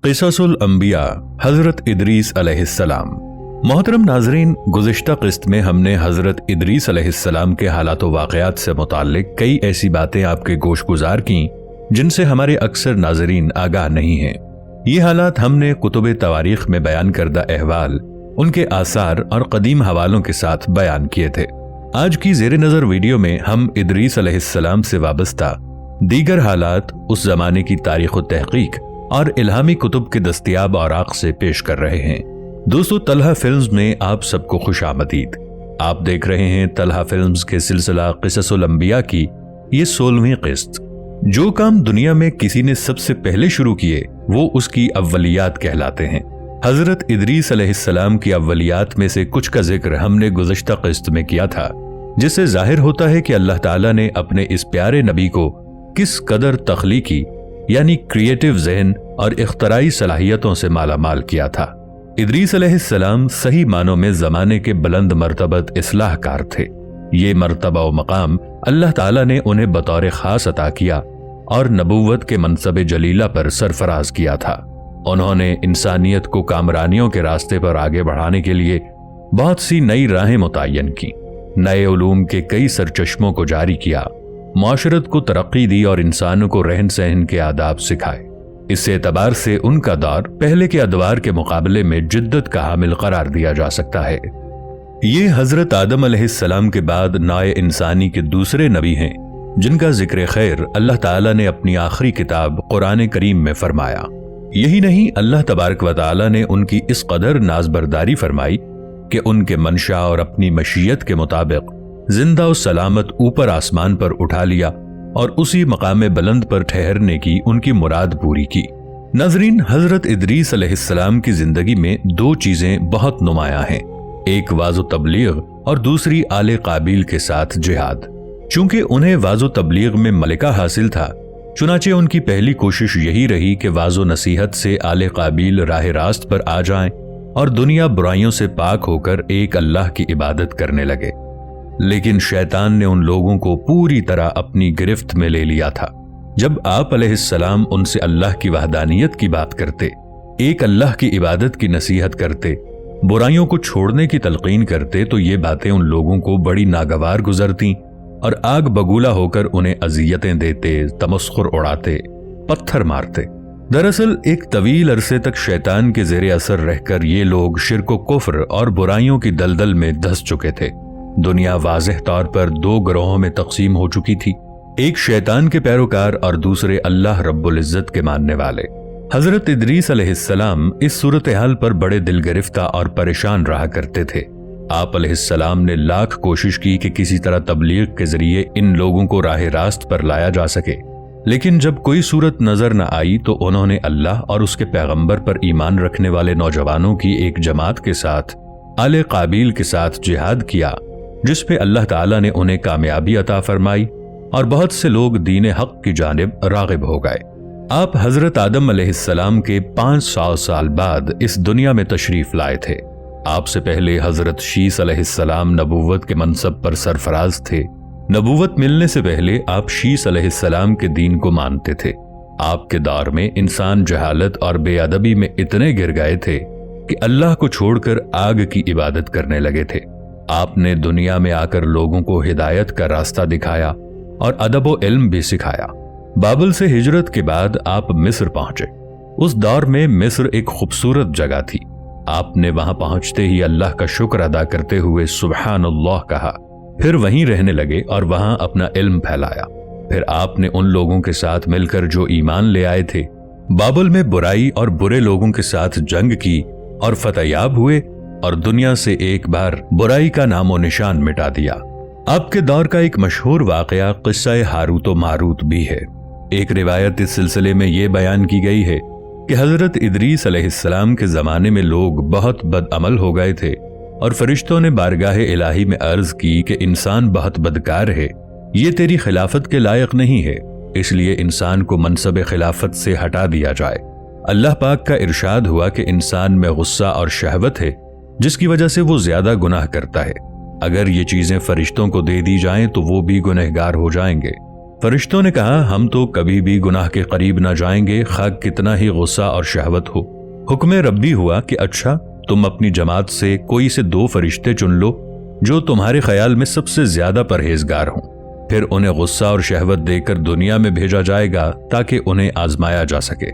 क़िससुल अंबिया हज़रत इदरीस अलैहिस्सलाम। मोहतरम नाज़रीन, गुज़िश्ता क़िस्त में हमने हज़रत इदरीस अलैहिस्सलाम के हालात व वाक़यात से मुताल्लिक़ कई ऐसी बातें आपके गोशगुजार की जिनसे हमारे अक्सर नाज़रीन आगाह नहीं हैं। ये हालात हमने कुतुब तवारीख़ में बयान करदा अहवाल, उनके आसार और कदीम हवालों के साथ बयान किए थे। आज की ज़ेर नज़र वीडियो में हम इदरीस अलैहिस्सलाम से वाबस्ता दीगर हालात, उस ज़माने की तारीख़ व तहक़ीक़ और इल्हामी कुतुब के दस्तयाब औराक़ से पेश कर रहे हैं। दोस्तों, तलहा फिल्म्स में आप सबको खुशामदीद। आप देख रहे हैं तलहा फिल्म्स के सिलसिला क़िससुल अंबिया की ये 16वीं किस्त। जो काम दुनिया में किसी ने सबसे पहले शुरू किए वो उसकी अव्वलियात कहलाते हैं। हज़रत इदरीस अलैहिस्सलाम की अव्वलियात में से कुछ का जिक्र हमने गुज़िश्ता किस्त में किया था, जिससे जाहिर होता है कि अल्लाह ताला ने अपने इस प्यारे नबी को किस कदर तख्लीकी यानी क्रिएटिव ज़हन और इख्तराई सलाहियतों से मालामाल किया था। इदरीस अलैहिस्सलाम सही मानों में ज़माने के बुलंद मर्तबत इस्लाहकार थे। ये मर्तबा व मकाम अल्लाह ताला ने उन्हें बतौर ख़ास अता किया और नबूवत के मनसब जलीला पर सरफराज किया था। उन्होंने इंसानियत को कामरानियों के रास्ते पर आगे बढ़ाने के लिए बहुत सी नई राहें मुतय्यन की, नए उलूम के कई सरचश्मों को जारी किया, माशरत को तरक्की दी और इंसानों को रहन सहन के आदाब सिखाए। इस एतबार से उनका दौर पहले के अदवार के मुकाबले में जिद्दत का हामिल करार दिया जा सकता है। ये हजरत आदम अलैहिस्सलाम के बाद नए इंसानी के दूसरे नबी हैं जिनका जिक्र खैर अल्लाह ताला ने अपनी आखिरी किताब कुरान करीम में फरमाया। यही नहीं, अल्लाह तबारक व ताला ने उनकी इस कदर नाजबरदारी फरमाई कि उनके मंशा और अपनी मशीयत के मुताबिक जिंदा और सलामत ऊपर आसमान पर उठा लिया और उसी मकाम बुलंद पर ठहरने की उनकी मुराद पूरी की। नाज़रीन, हजरत इदरीस अलैहिस्सलाम की जिंदगी में दो चीजें बहुत नुमायां हैं, एक वाज़ो तबलीग और दूसरी आले काबिल के साथ जिहाद। चूंकि उन्हें वाज़ो तबलीग में मलिका हासिल था, चुनाचे उनकी पहली कोशिश यही रही कि वाज़ो नसीहत से आले काबिल राह रास्त पर आ जाएं और दुनिया बुराइयों से पाक होकर एक अल्लाह की इबादत करने लगे। लेकिन शैतान ने उन लोगों को पूरी तरह अपनी गिरफ्त में ले लिया था। जब आप अलैहिस्सलाम उनसे अल्लाह की वहदानियत की बात करते, एक अल्लाह की इबादत की नसीहत करते, बुराइयों को छोड़ने की तलकीन करते, तो ये बातें उन लोगों को बड़ी नागवार गुजरती और आग बगूला होकर उन्हें अजियतें देते, तमस्खुर उड़ाते, पत्थर मारते। दरअसल एक तवील अरसे तक शैतान के ज़ेरे असर रहकर ये लोग शिर्क व कुफ्र और बुराइयों की दलदल में धंस चुके थे। दुनिया वाज़ेह तौर पर दो ग्रोहों में तकसीम हो चुकी थी, एक शैतान के पैरोकार और दूसरे अल्लाह रब्बुल इज्जत के मानने वाले। हजरत इदरीस अलैहिस्सलाम इस सूरत हाल पर बड़े दिल गिरफ्ता और परेशान रहा करते थे। आप अलैहिस्सलाम ने लाख कोशिश की कि किसी तरह तबलीग के जरिए इन लोगों को राह रास्त पर लाया जा सके, लेकिन जब कोई सूरत नजर न आई तो उन्होंने अल्लाह और उसके पैगंबर पर ईमान रखने वाले नौजवानों की एक जमात के साथ आले काबिल के साथ जिहाद किया, जिस पे अल्लाह ताला ने उन्हें कामयाबी अता फरमाई और बहुत से लोग दीन हक की जानिब रागिब हो गए। आप हजरत आदम अलैहिस्सलाम के 500 साल बाद इस दुनिया में तशरीफ लाए थे। आपसे पहले हजरत शीस अलैहिस्सलाम नबूवत के मनसब पर सरफराज थे। नबूवत मिलने से पहले आप शीस अलैहिस्सलाम के दीन को मानते थे। आपके दौर में इंसान जहालत और बेअदबी में इतने गिर गए थे कि अल्लाह को छोड़कर आग की इबादत करने लगे थे। आपने दुनिया में आकर लोगों को हिदायत का रास्ता दिखाया और अदब व इल्म भी सिखाया। बाबल से हिजरत के बाद आप मिस्र पहुंचे। उस दौर में मिस्र एक खूबसूरत जगह थी। आपने वहां पहुंचते ही अल्लाह का शुक्र अदा करते हुए सुब्हानअल्लाह कहा, फिर वहीं रहने लगे और वहां अपना इल्म फैलाया। फिर आपने उन लोगों के साथ मिलकर जो ईमान ले आए थे, बाबल में बुराई और बुरे लोगों के साथ जंग की और फतयाब हुए और दुनिया से एक बार बुराई का नामो निशान मिटा दिया। आपके दौर का एक मशहूर वाकया किस्सा हारूत व मारूत भी है। एक रिवायत इस सिलसिले में ये बयान की गई है कि हजरत इदरीस अलैहिस्सलाम के जमाने में लोग बहुत बदअमल हो गए थे और फरिश्तों ने बारगाह इलाही में अर्ज की कि इंसान बहुत बदकार है, ये तेरी खिलाफत के लायक नहीं है, इसलिए इंसान को मनसब खिलाफत से हटा दिया जाए। अल्लाह पाक का इरशाद हुआ कि इंसान में गुस्सा और शहवत है, जिसकी वजह से वो ज्यादा गुनाह करता है। अगर ये चीजें फरिश्तों को दे दी जाएं तो वो भी गुनहगार हो जाएंगे। فرشتوں نے کہا ہم تو کبھی بھی گناہ کے قریب نہ جائیں گے خواہ کتنا ہی غصہ اور شہوت ہو۔ حکم ربی ہوا کہ اچھا تم اپنی جماعت سے کوئی سے 2 فرشتے چن لو جو تمہارے خیال میں سب سے زیادہ پرہیزگار ہوں، پھر انہیں غصہ اور شہوت دے کر دنیا میں بھیجا جائے گا تاکہ انہیں آزمایا جا سکے۔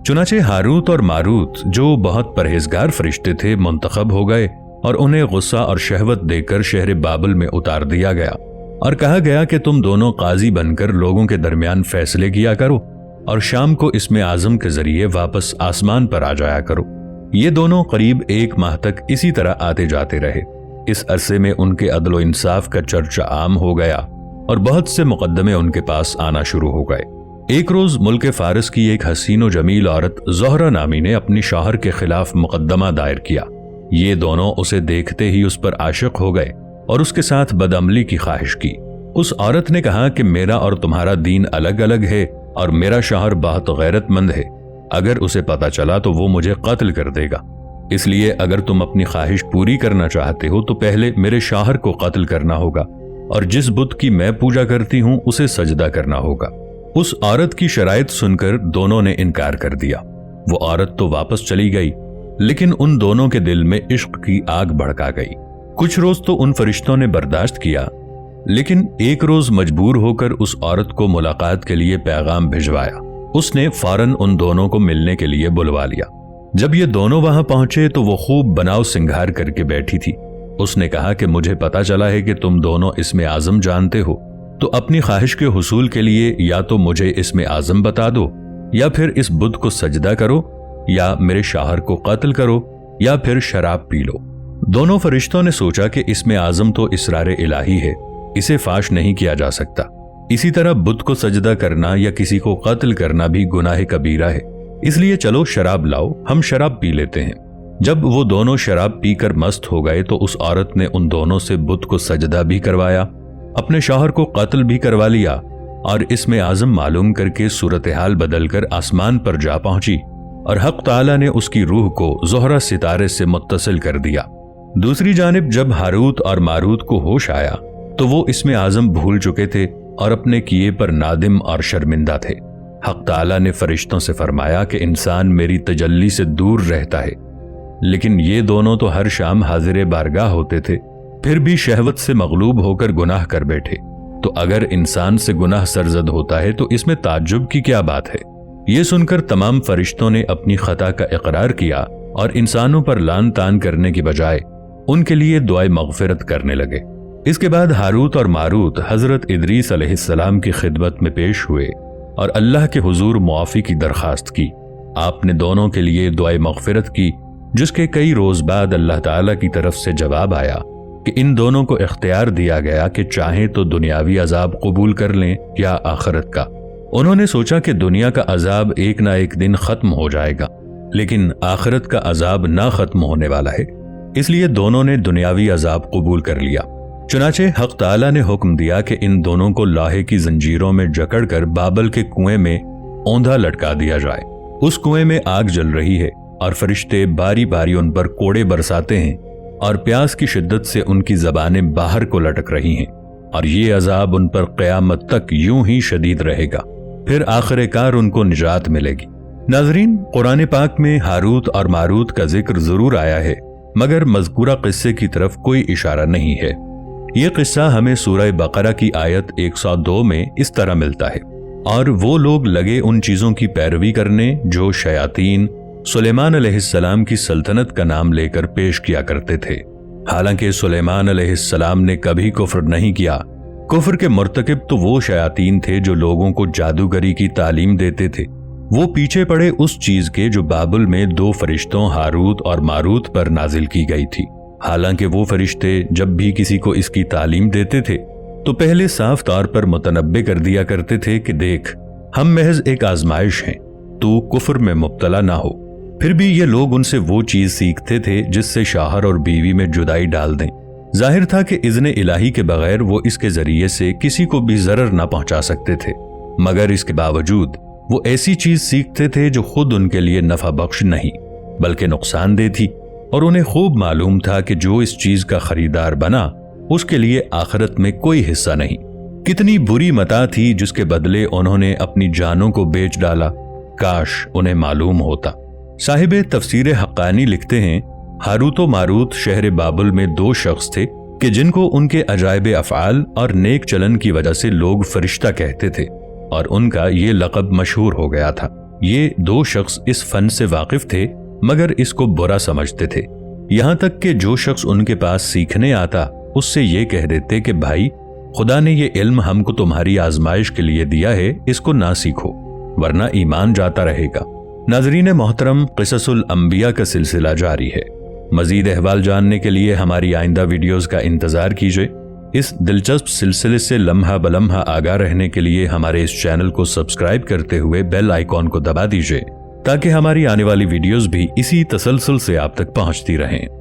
چنانچہ ہاروت اور ماروت جو بہت پرہیزگار فرشتے تھے منتخب ہو گئے اور انہیں غصہ اور شہوت دے کر شہر بابل میں اتار دیا گیا اور کہا گیا کہ تم دونوں قاضی بن کر لوگوں کے درمیان فیصلے کیا کرو اور شام کو اسم اعظم کے ذریعے واپس آسمان پر آ جایا کرو۔ یہ دونوں قریب 1 ماہ تک اسی طرح آتے جاتے رہے۔ اس عرصے میں ان کے عدل و انصاف کا چرچا عام ہو گیا اور بہت سے مقدمے ان کے پاس آنا شروع ہو گئے۔ ایک روز ملک فارس کی ایک حسین و جمیل عورت زہرہ نامی نے اپنی شوہر کے خلاف مقدمہ دائر کیا۔ یہ دونوں اسے دیکھتے ہی اس پر عاشق ہو گئے اور اس کے ساتھ بدعملی کی خواہش کی۔ اس عورت نے کہا کہ میرا اور تمہارا دین الگ الگ ہے اور میرا شوہر بہت غیرت مند ہے، اگر اسے پتا چلا تو وہ مجھے قتل کر دے گا، اس لیے اگر تم اپنی خواہش پوری کرنا چاہتے ہو تو پہلے میرے شوہر کو قتل کرنا ہوگا اور جس بت کی میں پوجا کرتی ہوں اسے سجدہ کرنا ہوگا۔ اس عورت کی شرائط سن کر دونوں نے انکار کر دیا۔ وہ عورت تو واپس چلی گئی لیکن ان دونوں کے دل میں عشق کی آگ بھڑکا گئی۔ کچھ روز تو ان فرشتوں نے برداشت کیا، لیکن ایک روز مجبور ہو کر اس عورت کو ملاقات کے لیے پیغام بھجوایا۔ اس نے فوراً ان دونوں کو ملنے کے لیے بلوا لیا۔ جب یہ دونوں وہاں پہنچے تو وہ خوب بناؤ سنگھار کر کے بیٹھی تھی۔ اس نے کہا کہ مجھے پتا چلا ہے کہ تم دونوں اسم اعظم جانتے ہو، تو اپنی خواہش کے حصول کے لیے یا تو مجھے اسم اعظم بتا دو یا پھر اس بت کو سجدہ کرو یا میرے شوہر کو قتل کرو یا پھر شراب پی لو۔ دونوں فرشتوں نے سوچا کہ اسم اعظم تو اسرار الہی ہے، اسے فاش نہیں کیا جا سکتا، اسی طرح بت کو سجدہ کرنا یا کسی کو قتل کرنا بھی گناہ کبیرہ ہے، اس لیے چلو شراب لاؤ، ہم شراب پی لیتے ہیں۔ جب وہ دونوں شراب پی کر مست ہو گئے تو اس عورت نے ان دونوں سے بت کو سجدہ بھی کروایا، اپنے شوہر کو قتل بھی کروا لیا اور اسم اعظم معلوم کر کے صورتحال بدل کر آسمان پر جا پہنچی اور حق تعالیٰ نے اس کی روح کو زہرہ ستارے سے متصل کر دیا۔ دوسری جانب جب ہاروت اور ماروت کو ہوش آیا تو وہ اسم اعظم بھول چکے تھے اور اپنے کیے پر نادم اور شرمندہ تھے۔ حق تعالیٰ نے فرشتوں سے فرمایا کہ انسان میری تجلی سے دور رہتا ہے، لیکن یہ دونوں تو ہر شام حاضر بارگاہ ہوتے تھے، پھر بھی شہوت سے مغلوب ہو کر گناہ کر بیٹھے، تو اگر انسان سے گناہ سرزد ہوتا ہے تو اس میں تعجب کی کیا بات ہے؟ یہ سن کر تمام فرشتوں نے اپنی خطا کا اقرار کیا اور انسانوں پر لعن طعن کرنے کی بجائے ان کے لیے دعائے مغفرت کرنے لگے۔ اس کے بعد ہاروت اور ماروت حضرت ادریس علیہ السلام کی خدمت میں پیش ہوئے اور اللہ کے حضور معافی کی درخواست کی۔ آپ نے دونوں کے لیے دعائے مغفرت کی، جس کے کئی روز بعد اللہ تعالیٰ کی طرف سے جواب آیا کہ ان دونوں کو اختیار دیا گیا کہ چاہیں تو دنیاوی عذاب قبول کر لیں یا آخرت کا۔ انہوں نے سوچا کہ دنیا کا عذاب ایک نہ ایک دن ختم ہو جائے گا، لیکن آخرت کا عذاب نہ ختم ہونے والا ہے، اس لیے دونوں نے دنیاوی عذاب قبول کر لیا۔ چنانچہ حق تعالیٰ نے حکم دیا کہ ان دونوں کو لوہے کی زنجیروں میں جکڑ کر بابل کے کنویں میں اوندھا لٹکا دیا جائے۔ اس کنویں میں آگ جل رہی ہے اور فرشتے باری باری ان پر کوڑے برساتے ہیں اور پیاس کی شدت سے ان کی زبانیں باہر کو لٹک رہی ہیں، اور یہ عذاب ان پر قیامت تک یوں ہی شدید رہے گا، پھر آخر کار ان کو نجات ملے گی۔ ناظرین، قرآن پاک میں ہاروت اور ماروت کا ذکر ضرور آیا ہے، مگر مذکورہ قصے کی طرف کوئی اشارہ نہیں ہے۔ یہ قصہ ہمیں سورہ بقرہ کی آیت 102 میں اس طرح ملتا ہے، اور وہ لوگ لگے ان چیزوں کی پیروی کرنے جو شیاطین سلیمان علیہ السلام کی سلطنت کا نام لے کر پیش کیا کرتے تھے، حالانکہ سلیمان علیہ السلام نے کبھی کفر نہیں کیا۔ کفر کے مرتکب تو وہ شیاطین تھے جو لوگوں کو جادوگری کی تعلیم دیتے تھے۔ وہ پیچھے پڑے اس چیز کے جو بابل میں 2 فرشتوں ہاروت اور ماروت پر نازل کی گئی تھی، حالانکہ وہ فرشتے جب بھی کسی کو اس کی تعلیم دیتے تھے تو پہلے صاف طور پر متنبع کر دیا کرتے تھے کہ دیکھ، ہم محض ایک آزمائش ہیں، تو کفر میں مبتلا نہ ہو۔ پھر بھی یہ لوگ ان سے وہ چیز سیکھتے تھے جس سے شوہر اور بیوی میں جدائی ڈال دیں۔ ظاہر تھا کہ اذن الہی کے بغیر وہ اس کے ذریعے سے کسی کو بھی ضرر نہ پہنچا سکتے تھے، مگر اس کے باوجود وہ ایسی چیز سیکھتے تھے جو خود ان کے لیے نفع بخش نہیں بلکہ نقصان دہ تھی، اور انہیں خوب معلوم تھا کہ جو اس چیز کا خریدار بنا اس کے لیے آخرت میں کوئی حصہ نہیں۔ कितनी बुरी मता थी जिसके बदले उन्होंने अपनी जानों को बेच डाला, काश उन्हें मालूम होता। साहिब तफसीर हक्कानी लिखते हैं, हारूत व मारूत शहर बाबुल में 2 शख्स थे कि जिनको उनके अजायब अफ़आल और नेक चलन की वजह से लोग फरिश्ता कहते थे और उनका ये लक़ब मशहूर हो गया था। ये 2 शख्स इस फन से वाकिफ थे मगर इसको बुरा समझते थे, यहाँ तक कि जो शख्स उनके पास सीखने आता उससे ये कह देते कि भाई, खुदा ने ये इल्म हमको तुम्हारी आजमाइश के लिए दिया है, इसको ना सीखो वरना ईमान जाता रहेगा। नाज़रीन मोहतरम, क़िससुल अंबिया का सिलसिला जारी है। मज़ीद अहवाल जानने के लिए हमारी आइंदा वीडियोज़ का इंतज़ार कीजिए। इस दिलचस्प सिलसिले से लम्हा बलम्हा आगाह रहने के लिए हमारे इस चैनल को सब्सक्राइब करते हुए बेल आइकॉन को दबा दीजिए ताकि हमारी आने वाली वीडियोज़ भी इसी तसलसल से आप तक पहुंचती रहें।